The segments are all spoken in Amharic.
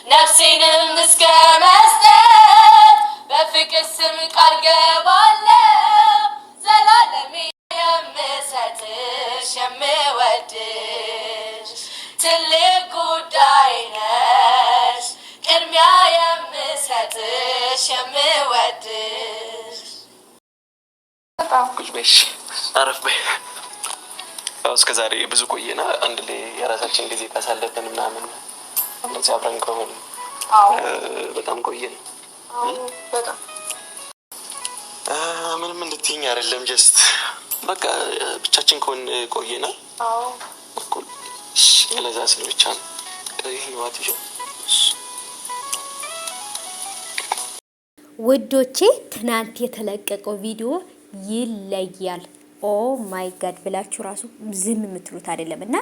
ነፍሴንም እስከ መስጠት በፍቅር ስም ቃል ገባለሁ ዘላለሜ የምሰጥሽ የምወድሽ ትልቅ ጉዳይ ነሽ ቅድሚያ የምሰጥሽ የምወድሽ ቁጭ በይ አረፍ በይ። ያው እስከ ዛሬ ብዙ ቆየና አንድ ላይ የራሳችን ጊዜ ካሳለፍን ምናምን እንደዚህ አብረን ከሆነ በጣም ቆየን። በጣም ምንም እንድትይኝ አይደለም ጀስት በቃ ብቻችን ከሆነ ቆየና እኩል ለዛ ስል ብቻ ነው ይሄኛው ትይሽ ውዶቼ ትናንት የተለቀቀው ቪዲዮ ይለያል። ኦ ማይ ጋድ ብላችሁ ራሱ ዝም የምትሉት አይደለም። እና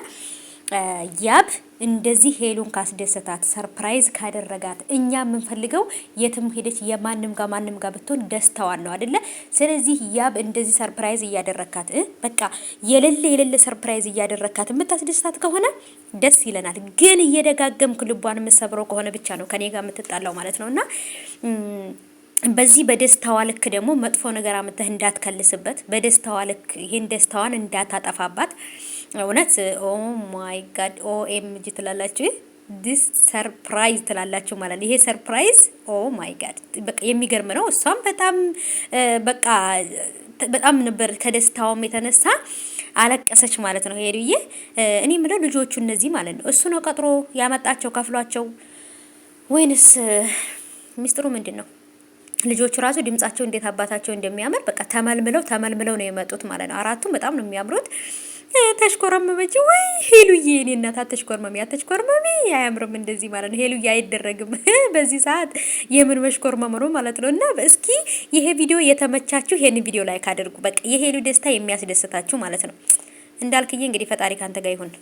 ያብ እንደዚህ ሄሉን ካስደሰታት ሰርፕራይዝ ካደረጋት እኛ የምንፈልገው የትም ሄደች የማንም ጋር ብትሆን ደስታዋን ነው አይደለ? ስለዚህ ያብ እንደዚህ ሰርፕራይዝ እያደረካት በቃ የሌለ ሰርፕራይዝ እያደረካት የምታስደስታት ከሆነ ደስ ይለናል። ግን እየደጋገምክ ልቧን የምትሰብረው ከሆነ ብቻ ነው ከኔ ጋር የምትጣላው ማለት ነውና በዚህ በደስታዋ ልክ ደግሞ መጥፎ ነገር አመተህ እንዳትከልስበት፣ በደስታዋ ልክ ይሄን ደስታዋን እንዳታጠፋባት። እውነት ኦ ማይ ጋድ ኦኤምጂ ትላላችሁ፣ ዲስ ሰርፕራይዝ ትላላችሁ ማለት ይሄ ሰርፕራይዝ ኦ ማይ ጋድ በቃ የሚገርም ነው። እሷም በጣም ነበር ከደስታውም የተነሳ አለቀሰች ማለት ነው። ሄዱዬ እኔ ምለው ልጆቹ እነዚህ ማለት ነው እሱ ነው ቀጥሮ ያመጣቸው ከፍሏቸው ወይንስ ሚስጥሩ ምንድን ነው? ልጆቹ ራሱ ድምጻቸው እንዴት አባታቸው እንደሚያምር በቃ ተመልምለው ነው የመጡት ማለት ነው። አራቱም በጣም ነው የሚያምሩት። ተሽኮረመመች ወይ ሄሉዬ፣ እኔ እናት አትሽኮርመሚ አያምርም እንደዚህ ማለት ነው። ሄሉዬ አይደረግም በዚህ ሰዓት የምን መሽኮርመም ነው ማለት ነው። እና እስኪ ይሄ ቪዲዮ የተመቻችሁ ይሄን ቪዲዮ ላይክ አድርጉ። በቃ የሄሉ ደስታ የሚያስደስታችሁ ማለት ነው። እንዳልክዬ እንግዲህ ፈጣሪ ካንተ ጋር ይሁን።